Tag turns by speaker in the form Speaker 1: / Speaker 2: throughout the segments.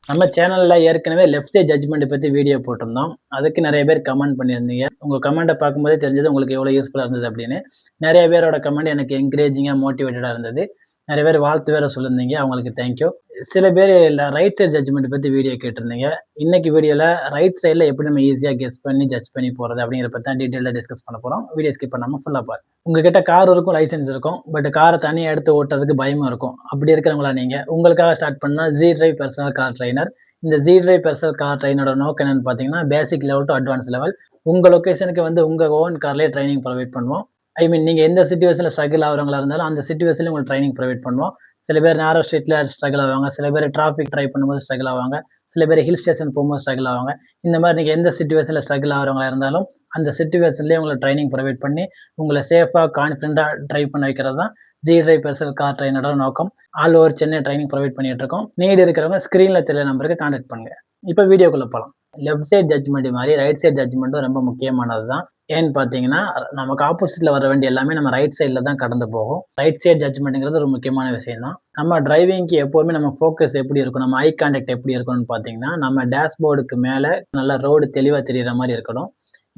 Speaker 1: நம்ம சேனல்ல ஏற்கனவே லெஃப்ட் சைட் ஜட்ஜ்மெண்ட் பத்தி வீடியோ போட்டிருந்தோம். அதுக்கு நெறைய பேர் கமெண்ட் பண்ணியிருந்தீங்க. உங்க கமெண்ட்ட பார்க்கும்போதே தெரிஞ்சது உங்களுக்கு எவ்வளோ யூஸ்ஃபுல்லா இருந்தது அப்படின்னு. நெறைய பேரோட கமெண்ட் எனக்கு என்கரேஜிங்கா, மோட்டிவேட்டடா இருந்தது. நெறைய பேர் வாழ்த்து வேற சொல்லியிருந்தீங்க. அவங்களுக்கு தேங்க் யூ. சில பேர் ரைட் சைட் ஜட்ஜ்மெண்ட் பத்தி வீடியோ கேட்டிருந்தீங்க. இன்னைக்கு வீடியோல ரைட் சைட்ல எப்படி நம்ம ஈஸியா கெஸ் பண்ணி ஜட்ஜ் பண்ணி போறது அப்படிங்கிறத பத்தி தான் டீடைலா டிஸ்கஸ் பண்ண போறோம். வீடியோ ஸ்கிப் பண்ணாம ஃபுல்லா பாருங்க. உங்ககிட்ட கார் இருக்கும், லைசென்ஸ் இருக்கும். பட் கார தனியா எடுத்து ஓட்டுறதுக்கு பயமா இருக்கும். அப்படி இருக்கிறவங்களா நீங்க? உங்களுக்காக ஸ்டார்ட் பண்ணா G drive personal car trainer. இந்த ஜீ டிரைவ் பெர்சனல் கார் ட்ரெய்னரோட நோக்கம் என்னன்னு பார்த்தீங்கன்னா, basic level to advance level. உங்க லொகேஷனுக்கு வந்து உங்க ஓன் கார்லயே ட்ரெய்னிங் ப்ரொவைட் பண்ணுவோம். ஐ மீன் நீங்க எந்த சிச்சுவேஷன்ல ஸ்ட்ரகிள் ஆகுறவங்களா இருந்தாலும், அந்த சிச்சுவேஷன்ல உங்களுக்கு ட்ரெய்னிங் ப்ரொவைட் பண்ணுவோம். சில பேர் நேரோ ஸ்ட்ரீட்ல ஸ்ட்ரகிள் ஆவாங்க. சில பேர் டிராஃபிக் ட்ரை பண்ணும்போது ஸ்ட்ரகிள் ஆவாங்க. சில பேர் ஹில் ஸ்டேஷன் போகும்போது ஸ்ட்ரகிள் ஆவாங்க. இந்த மாரி நீங்க எந்த சிச்சுவேஷன்ல ஸ்ட்ரகிள் ஆகுறவங்களா இருந்தாலும், அந்த சிச்சுவேஷன்லயே உங்களுக்கு ட்ரெய்னிங் ப்ரொவைட் பண்ணி, உங்கள சேஃபா, கான்ஃபிடென்ட்டா டிரைவ் பண்ண வைக்கிறது தான் ஜீ டிரைவ் பெர்சனல் கார் ட்ரெய்னரோட நோக்கம். All over Chennai training provide பண்ணிட்டு இருக்கோம். நீட் இருக்கிறவங்க ஸ்கிரீன்ல தெரியற நம்பருக்கு கான்டாக்ட் பண்ணுங்க. இப்ப வீடியோக்குள்ள போலாம். லெஃப்ட் சைட் ஜட்ஜ்மெண்ட் மாரி ரைட் சைட் ஜட்ஜ்மெண்ட்டும் ரொம்ப முக்கியமானது தான். ஏன்னு பார்த்தீங்கன்னா, நமக்கு ஆப்போசிட்ல வர வண்டி எல்லாமே நம்ம ரைட் சைட்ல தான் கடந்து போகும். ரைட் சைட் ஜட்ஜ்மெண்ட்ங்கிறது ஒரு முக்கியமான விஷயம் தான். நம்ம டிரைவிங்க்கு எப்பவுமே நம்ம ஃபோக்கஸ் எப்படி இருக்கும்? நம்ம ஐ கான்டாக்ட் எப்படி இருக்கணும்னு பார்த்தீங்கன்னா, நம்ம டேஷ்போர்டுக்கு மேல நல்லா ரோடு தெளிவா தெரியிற மாரி இருக்கணும்.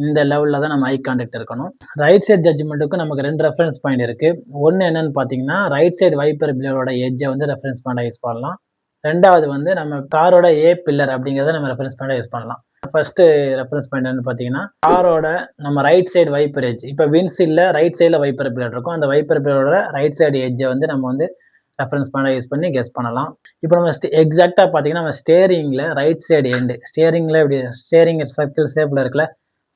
Speaker 1: இந்த லெவல்ல தான் நம்ம ஐ கான்டாக்ட் இருக்கணும். ரைட் சைட் ஜட்ஜ்மெண்ட்டுக்கு நமக்கு 2 ரெஃபரன்ஸ் பாயிண்ட் இருக்கு. ஒண்ணு என்னன்னு பார்த்தீங்கன்னா, ரைட் சைடு வைப்பர் பிளேடோட எட்ஜ வந்து ரெஃபரன்ஸ் பாயிண்டா யூஸ் பண்ணலாம். 2வது வந்து நம்ம காரோட ஏ பில்லர் அப்படிங்கிறத நம்ம ரெஃபரன்ஸ் பாயிண்டா யூஸ் பண்ணலாம். ஃபர்ஸ்ட் ரெஃபரன்ஸ் பாயிண்ட் என்னன்னு பார்த்தீங்கன்னா, காரோட நம்ம ரைட் சைடு வைப்பர் எட்ஜ். இப்ப விண்ட்ஷீல்ட்ல ரைட் சைடுல வைப்பர் பிளேட் இருக்கும். அந்த வைப்பர் பிளேடோட ரைட் சைடு எட்ஜ வந்து நம்ம வந்து ரெஃபரன்ஸ் பாயிண்டா யூஸ் பண்ணி கெஸ் பண்ணலாம். இப்ப நம்ம எக்ஸாக்ட்டா பார்த்தீங்கன்னா, நம்ம ஸ்டீரிங்ல ரைட் சைடு எண்ட் ஸ்டீரிங்ல இப்படி ஸ்டீரிங் சர்க்கிள் ஷேப்ல இருக்குல்ல,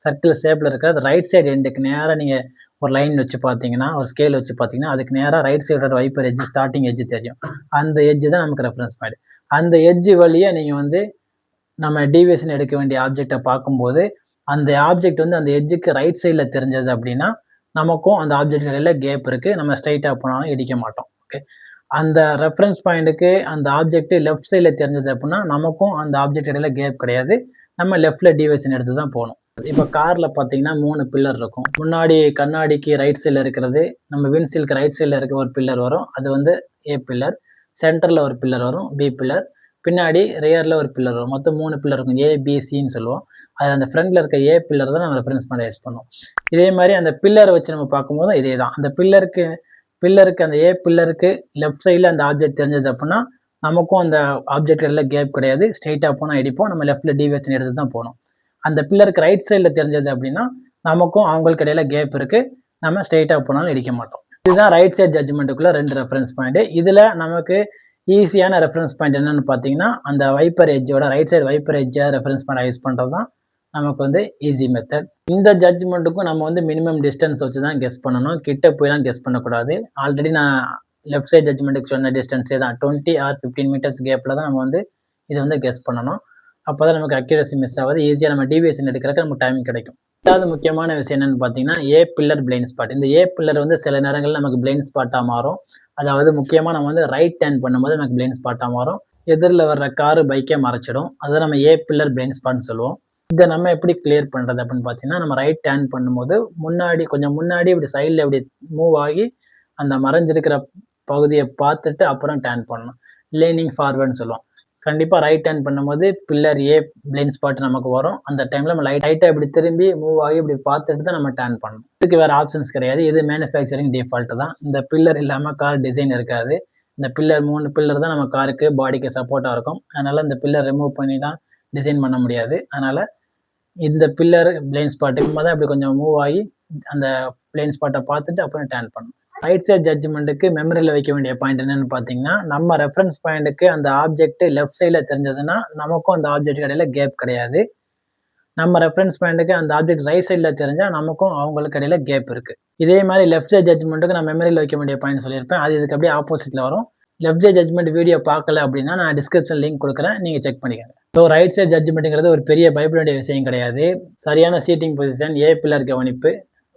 Speaker 1: சர்க்கிள் ஷேப்ல இருக்கிற அந்த ரைட் சைடு எண்டுக்கு நேரா நீங்க ஒரு லைன் வச்சு பார்த்தீங்கன்னா, ஒரு ஸ்கேல் வச்சு பார்த்தீங்கன்னா, அதுக்கு நேரா ரைட் சைடோட வைப்பர் எட்ஜ் ஸ்டார்ட்டிங் எட்ஜ் தெரியும். அந்த எட்ஜ் தான் நமக்கு ரெஃபரன்ஸ் பாயிண்ட். அந்த எட்ஜ் வழியா நீங்க வந்து நம்ம டீவியேஷன் எடுக்க வேண்டிய ஆப்ஜெக்ட்ட பார்க்கும்போது, அந்த ஆப்ஜெக்ட் வந்து அந்த எட்ஜ்க்கு ரைட் சைடுல தெரிஞ்சது அப்படின்னா, நமக்கும் அந்த ஆப்ஜெக்ட் இடையில கேப் இருக்கு. நம்ம ஸ்ட்ரெய்ட்டா போனாலும் இடிக்க மாட்டோம். ஓகே. அந்த ரெஃபரன்ஸ் பாயிண்ட்க்கு அந்த ஆப்ஜெக்ட் லெஃப்ட் சைடுல தெரிஞ்சது அப்படின்னா, நமக்கும் அந்த ஆப்ஜெக்ட் இடையில கேப் கிடையாது. நம்ம லெஃப்ட்ல டீவியேஷன் எடுத்து தான் போணும். இப்ப கார்ல பார்த்தீங்கன்னா 3 பில்லர் இருக்கும். முன்னாடி கண்ணாடிக்கு ரைட் சைடுல இருக்கிறது, நம்ம விண்ட்ஷீல்டுக்கு ரைட் சைடுல இருக்க ஒரு பில்லர் வரும். அது வந்து ஏ பில்லர். சென்டர்ல ஒரு பில்லர் வரும், பி பில்லர். பின்னாடி ரியர்ல ஒரு பில்லர் வரும். மொத்தம் 3 பில்லர் இருக்கும். ஏ, பி, சின்னு சொல்லுவோம். அது அந்த ஃப்ரண்ட்ல இருக்க ஏ பில்லர் தான் நம்ம ரெஃபரன்ஸ் பாயிண்டா யூஸ் பண்ணுவோம். இதே மாரி அந்த பில்லர வச்சு நம்ம பார்க்கும்போதும் இதே தான். அந்த பில்லருக்கு அந்த ஏ பில்லருக்கு லெஃப்ட் சைடுல அந்த ஆப்ஜெக்ட் தெரிஞ்சது அப்படின்னா, நமக்கும் அந்த ஆப்ஜெக்ட் இடையில கேப் கிடையாது. ஸ்ட்ரெய்ட்டா போனா இடிப்போம். நம்ம லெஃப்ட்ல டீவியேஷன் எடுத்து தான் போணும். அந்த பில்லருக்கு ரைட் சைடுல தெரிஞ்சது அப்படின்னா, நமக்கும் அவங்களுக்கு இடையில கேப் இருக்கு. நம்ம ஸ்ட்ரெய்ட்டா போனாலும் இடிக்க மாட்டோம். இதுதான் ரைட் சைட் ஜட்ஜ்மெண்ட்டுக்குள்ள 2 ரெஃபரன்ஸ் பாயிண்ட். இதுல நமக்கு ஈஸியான ரெஃபரன்ஸ் பாயிண்ட் என்னன்னு பார்த்தீங்கன்னா, அந்த வைப்பர் எட்ஜோட ரைட் சைடு வைப்பர் எட்ஜ ரெஃபரன்ஸ் பாயிண்டா யூஸ் பண்றது தான் நமக்கு வந்து ஈஸி மெத்தட். இந்த ஜட்ஜ்மெண்ட்டுக்கும் நம்ம வந்து மினிமம் டிஸ்டன்ஸ் வச்சு தான் கெஸ் பண்ணணும். கிட்ட போய்லாம் கெஸ் பண்ணக்கூடாது. ஆல்ரெடி நான் லெஃப்ட் சைட் ஜட்ஜ்மெண்ட்டுக்கு சொன்ன டிஸ்டன்ஸே தான் 20 ஆர் 15 மீட்டர்ஸ் கேப்ல தான் நம்ம வந்து இத வந்து கெஸ் பண்ணணும். அப்பதான் நமக்கு அக்யூரசி மிஸ் ஆவாது. ஈஸியா நம்ம டீவியேஷன் எடுக்கிறதுக்கு நமக்கு டைம் கிடைக்கும். 2வது முக்கியமான விஷயம் என்னன்னு பார்த்தீங்கன்னா, ஏ பில்லர் பிளைண்ட் ஸ்பாட். இந்த ஏ பில்லர் வந்து சில நேரங்கள்ல நமக்கு பிளைண்ட் ஸ்பாட்டா மாறும். அதாவது முக்கியமா நம்ம வந்து ரைட் டர்ன் பண்ணும்போது நமக்கு பிளைண்ட் ஸ்பாட்டா மாறும். எதிர்ல வர்ற காரு, பைக்கே மறைச்சிடும். அத நம்ம ஏ பில்லர் பிளைண்ட் ஸ்பாட்ன்னு சொல்லுவோம். இத நம்ம எப்படி கிளியர் பண்றது அப்படின்னு பார்த்தீங்கன்னா, நம்ம ரைட் டர்ன் பண்ணும்போது கொஞ்சம் முன்னாடி இப்படி சைடுல இப்படி மூவ் ஆகி, அந்த மறைஞ்சிருக்கிற பகுதிய பார்த்துட்டு அப்புறம் டர்ன் பண்ணணும். லீனிங் ஃபார்வர்ட்ன்னு சொல்லுவோம். கண்டிப்பா ரைட் டர்ன் பண்ணும்போது பில்லர் ஏ பிளைண்ட் ஸ்பாட் நமக்கு வரும். அந்த டைம்ல நம்ம லைட்டா இப்படி திரும்பி மூவ் ஆகி இப்படி பார்த்துட்டு தான் நம்ம டர்ன் பண்ணணும். இதுக்கு வேற ஆப்ஷன்ஸ் கிடையாது. இது மேனுஃபேக்சரிங் டிஃபால்ட் தான். இந்த பில்லர் இல்லாம கார் டிசைன் இருக்காது. இந்த பில்லர் 3 பில்லர் தான் நம்ம காருக்கு, பாடிக்கு சப்போர்ட்டா இருக்கும். அதனால இந்த பில்லர் ரிமூவ் பண்ணிலாம் டிசைன் பண்ண முடியாது. அதனால இந்த பில்லர் பிளைண்ட் ஸ்பாட்டுக்கு நம்ம தான் இப்படி கொஞ்சம் மூவ் ஆகி அந்த பிளைண்ட் ஸ்பாட்ட பார்த்துட்டு அப்புறம் டர்ன் பண்ணணும். ரைட் சைட் ஜட்ஜ்மெண்ட்டுக்கு மெமரியில வைக்க வேண்டிய பாயிண்ட் என்னன்னு பார்த்தீங்கன்னா, நம்ம ரெஃபரன்ஸ் பாயிண்ட்க்கு அந்த ஆப்ஜெக்ட் லெஃப்ட் சைடுல தெரிஞ்சதுன்னா, நமக்கும் அந்த ஆப்ஜெக்ட்க்கு இடையில கேப் கிடையாது. நம்ம ரெஃபரன்ஸ் பாயிண்ட்க்கு அந்த ஆப்ஜெக்ட் ரைட் சைடுல தெரிஞ்சா, நமக்கும் அவங்களுக்கு இடையில கேப் இருக்கு. இதே மாரி லெஃப்ட் சைட் ஜட்ஜ்மெண்ட்டுக்கு நான் மெமரியில வைக்க வேண்டிய பாயிண்ட் சொல்லியிருப்பேன். அது இதுக்கு அப்படியே ஆப்போசிட்ல வரும். லெஃப்ட் சைட் ஜட்ஜ்மெண்ட் வீடியோ பார்க்கல அப்படின்னா, நான் டிஸ்கிரிப்ஷன் லிங்க் குடுக்குறேன். நீங்க செக் பண்ணிக்கங்க. ஸோ ரைட் சைட் ஜட்ஜ்மெண்ட்ங்கிறது ஒரு பெரிய பயப்பட வேண்டிய விஷயம் கிடையாது. சரியான சீட்டிங் பொசிஷன், ஏ பில்லர் கவனிப்பு,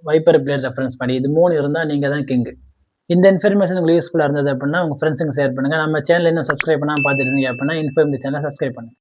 Speaker 1: வைப்பர் பிளேட் ரெஃபரன்ஸ் பாயிண்ட் இது 3 இருந்தா நீங்க தான் கிங். இந்த இன்ஃபர்மேஷன் உங்களுக்கு யூஸ்ஃபுல்லா இருந்தது அப்படின்னா, உங்க ஃப்ரெண்ட்ஸுக்கு ஷேர் பண்ணுங்க. நம்ம சேனல் இன்னும் சப்ஸ்கிரைப் பண்ணாம பார்த்துட்டு இருந்தீங்க அப்படின்னா, இன்ஃபோ இந்த சேனலை சப்ஸ்கிரைப் பண்ணுங்க.